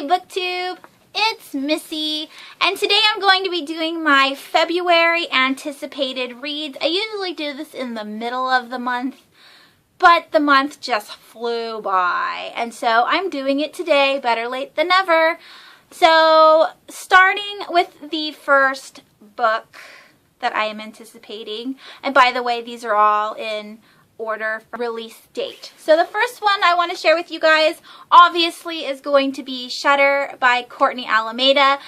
Hey BookTube, it's Missy, and today I'm going to be doing my February anticipated reads. I usually do this in the middle of the month, but the month just flew by, and so I'm doing it today, better late than never. So, starting with the first book that I am anticipating, and by the way, these are all in order for release date. So the first one I want to share with you guys obviously is going to be Shutter by Courtney Alameda.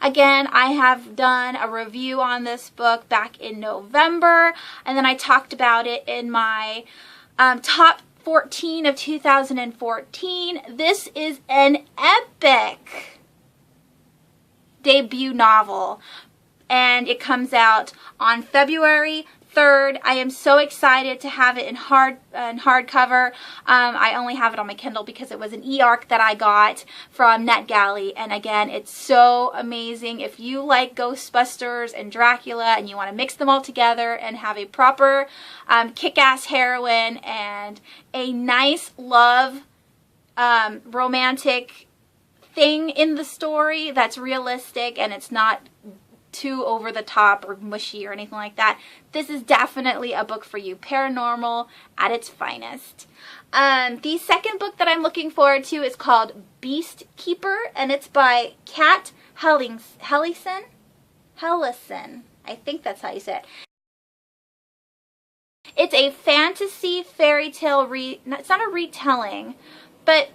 Again, I have done a review on this book back in November, and then I talked about it in my top 14 of 2014. This is an epic debut novel, and it comes out on February 3rd. I am so excited to have it in hardcover. I only have it on my Kindle because it was an e-arc that I got from NetGalley, and again, it's so amazing. If you like Ghostbusters and Dracula and you want to mix them all together and have a proper kick-ass heroine and a nice love romantic thing in the story that's realistic and it's not too over the top or mushy or anything like that, this is definitely a book for you. Paranormal at its finest. The second book that I'm looking forward to is called Beast Keeper, and it's by Kat Hellison. I think that's how you say it. It's a fantasy fairy tale it's not a retelling, but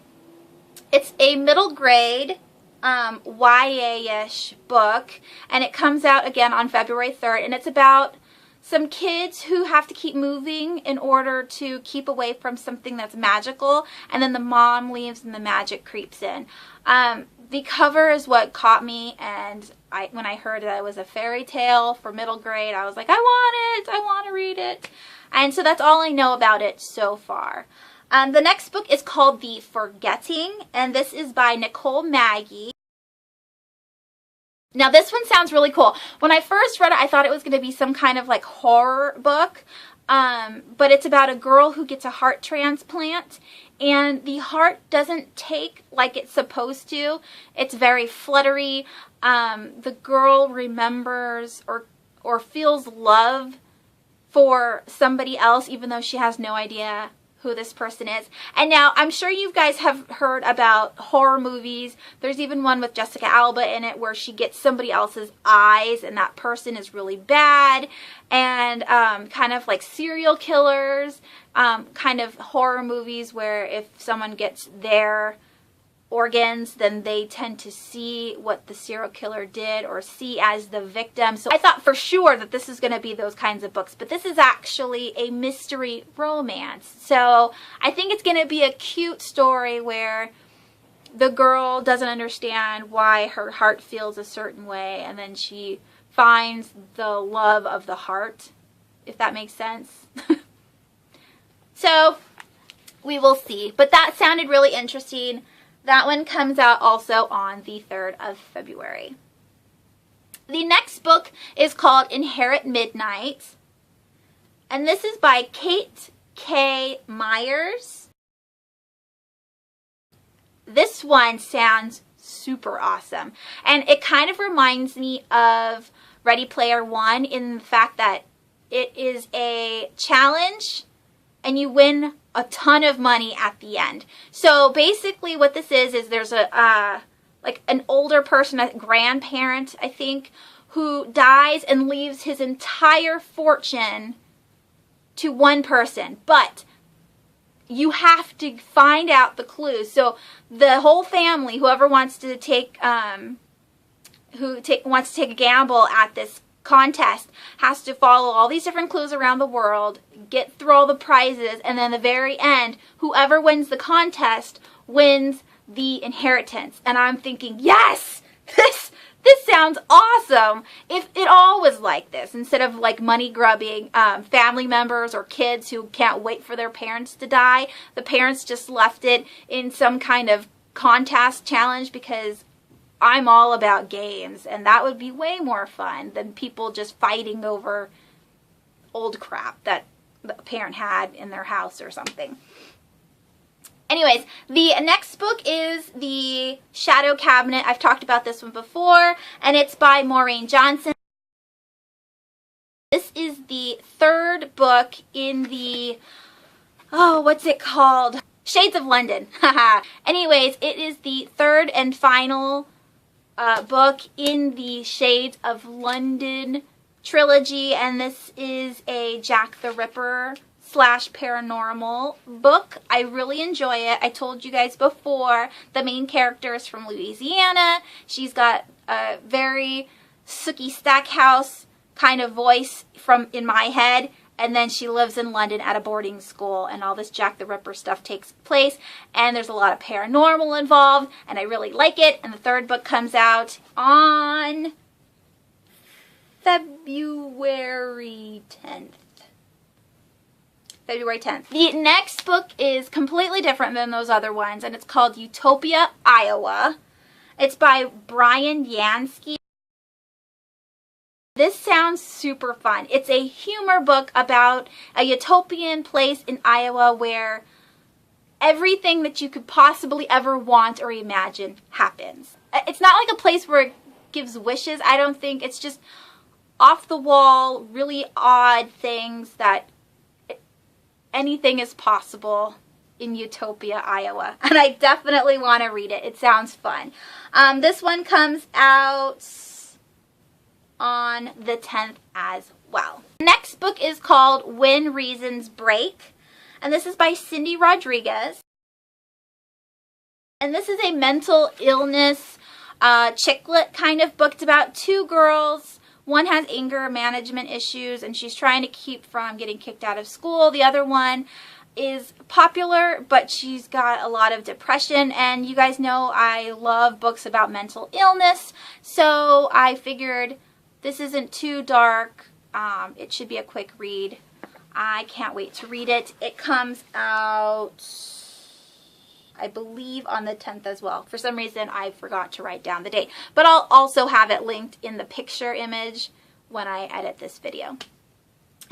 it's a middle grade YA-ish book, and it comes out again on February 3rd, and it's about some kids who have to keep moving in order to keep away from something that's magical, and then the mom leaves and the magic creeps in. The cover is what caught me, and when I heard that it was a fairy tale for middle grade, I was like, I want to read it. And so that's all I know about it so far. The next book is called The Forgetting, and this is by Nicole Maggie. Now this one sounds really cool. When I first read it, I thought it was going to be some kind of like horror book, but it's about a girl who gets a heart transplant, and the heart doesn't take like it's supposed to. It's very fluttery. The girl remembers or feels love for somebody else, even though she has no idea who this person is. And now, I'm sure you guys have heard about horror movies. There's even one with Jessica Alba in it where she gets somebody else's eyes and that person is really bad. And kind of like serial killers, kind of horror movies where if someone gets their organs, then they tend to see what the serial killer did or see as the victim. So I thought for sure that this is going to be those kinds of books, but this is actually a mystery romance. So I think it's going to be a cute story where the girl doesn't understand why her heart feels a certain way, and then she finds the love of the heart, if that makes sense. So we will see, but that sounded really interesting. That one comes out also on the 3rd of February. The next book is called Inherit Midnight, and this is by Kate K. Myers. This one sounds super awesome, and it kind of reminds me of Ready Player One in the fact that it is a challenge and you win a ton of money at the end. So basically what this is there's a like an older person, a grandparent, I think, who dies and leaves his entire fortune to one person, but you have to find out the clues. So the whole family, whoever wants to take wants to take a gamble at this contest, has to follow all these different clues around the world, get through all the prizes, and then at the very end, whoever wins the contest wins the inheritance. And I'm thinking, yes, this sounds awesome. If it all was like this, instead of like money grubbing family members or kids who can't wait for their parents to die, the parents just left it in some kind of contest challenge, because I'm all about games, and that would be way more fun than people just fighting over old crap that the parent had in their house or something. Anyways, the next book is The Shadow Cabinet. I've talked about this one before, and it's by Maureen Johnson. This is the third book in the, what's it called? Shades of London. Anyways, it is the third and final book in the Shades of London trilogy, and this is a Jack the Ripper / paranormal book. I really enjoy it. I told you guys before, the main character is from Louisiana. She's got a very Sookie Stackhouse kind of voice from in my head, and then she lives in London at a boarding school, and all this Jack the Ripper stuff takes place, and there's a lot of paranormal involved, and I really like it. And the third book comes out on February 10th. February 10th. The next book is completely different than those other ones, and it's called Utopia, Iowa. It's by Brian Yansky. This sounds super fun. It's a humor book about a utopian place in Iowa where everything that you could possibly ever want or imagine happens. It's not like a place where it gives wishes. I don't think. It's just off the wall, really odd things that anything is possible in Utopia, Iowa. And I definitely want to read it. It sounds fun. This one comes out on the 10th as well. The next book is called When Reasons Break, and this is by Cindy Rodriguez. And this is a mental illness chick lit kind of book. It's about two girls. One has anger management issues, and she's trying to keep from getting kicked out of school. The other one is popular, but she's got a lot of depression, and you guys know I love books about mental illness, so I figured this isn't too dark. It should be a quick read. I can't wait to read it. It comes out, I believe, on the 10th as well. For some reason, I forgot to write down the date. But I'll also have it linked in the picture image when I edit this video.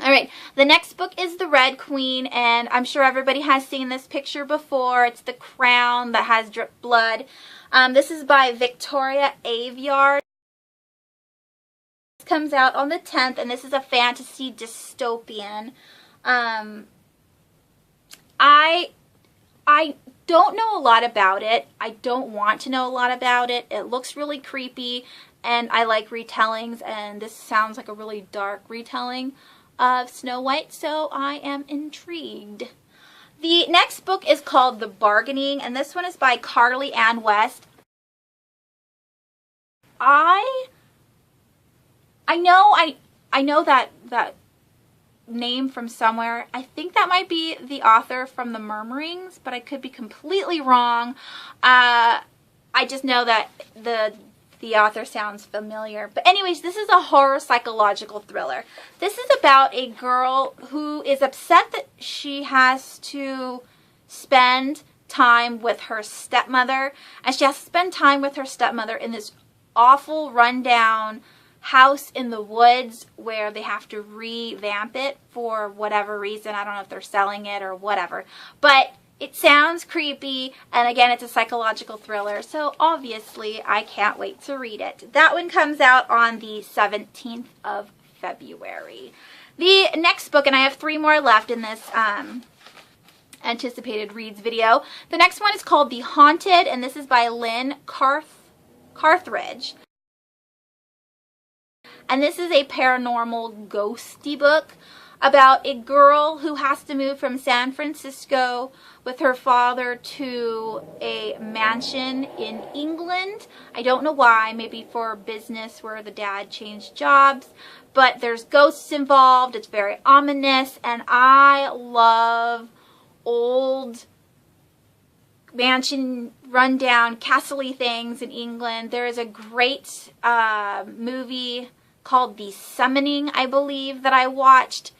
Alright, the next book is The Red Queen, and I'm sure everybody has seen this picture before. It's the crown that has drip blood. This is by Victoria Aveyard. This comes out on the 10th, and this is a fantasy dystopian. I don't know a lot about it. I don't want to know a lot about it. It looks really creepy, and I like retellings, and this sounds like a really dark retelling of Snow White, so I am intrigued. The next book is called The Bargaining, and this one is by Carly Ann West. I know that name from somewhere. I think that might be the author from The Murmurings, but I could be completely wrong. I just know that the author sounds familiar. But anyways, this is a horror psychological thriller. This is about a girl who is upset that she has to spend time with her stepmother, and she has to spend time with her stepmother in this awful rundown house in the woods where they have to revamp it for whatever reason. I don't know if they're selling it or whatever, but it sounds creepy, and again, it's a psychological thriller, so obviously I can't wait to read it. That one comes out on the 17th of February. The next book, and I have 3 more left in this anticipated reads video. The next one is called The Haunted, and this is by Lynn Carthridge. And this is a paranormal ghosty book about a girl who has to move from San Francisco with her father to a mansion in England. I don't know why, maybe for business where the dad changed jobs, but there's ghosts involved. It's very ominous, and I love old mansion rundown castle-y things in England. There is a great movie called The Summoning, I believe, that I watched.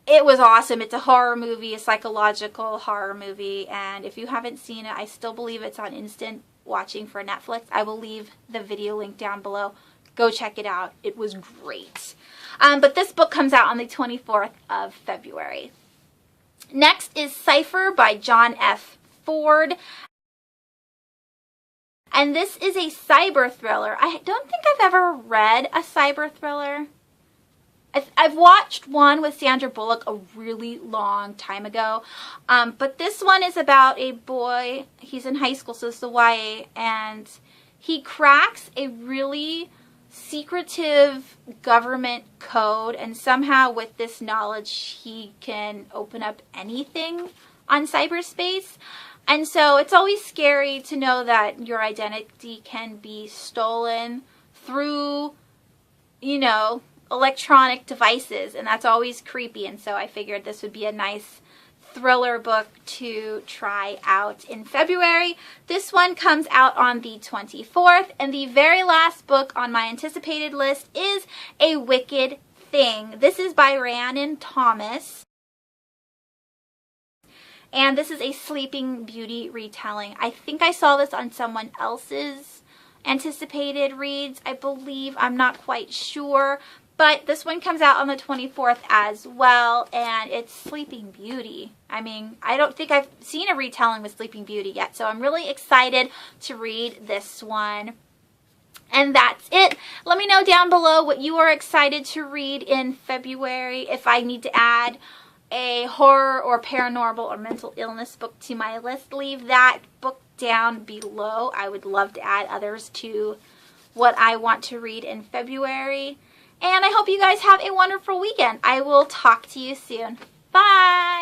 It was awesome. It's a horror movie, a psychological horror movie, and if you haven't seen it, I still believe it's on instant watching for Netflix. I will leave the video link down below. Go check it out. It was great. But this book comes out on the 24th of February. Next is Cypher by John F. Ford. And this is a cyber thriller. I don't think I've ever read a cyber thriller. I've watched one with Sandra Bullock a really long time ago. But this one is about a boy. He's in high school, so it's the YA. And he cracks a really secretive government code. And somehow with this knowledge, he can open up anything on cyberspace. And so it's always scary to know that your identity can be stolen through, you know, electronic devices, and that's always creepy. And so I figured this would be a nice thriller book to try out in February. This one comes out on the 24th, and the very last book on my anticipated list is A Wicked Thing. This is by Rhiannon Thomas, and this is a Sleeping Beauty retelling. I think I saw this on someone else's anticipated reads, I believe. I'm not quite sure. But this one comes out on the 24th as well, and it's Sleeping Beauty. I mean, I don't think I've seen a retelling with Sleeping Beauty yet, so I'm really excited to read this one. And that's it. Let me know down below what you are excited to read in February. If I need to add a horror or paranormal or mental illness book to my list, leave that book down below. I would love to add others to what I want to read in February. And I hope you guys have a wonderful weekend. I will talk to you soon. Bye!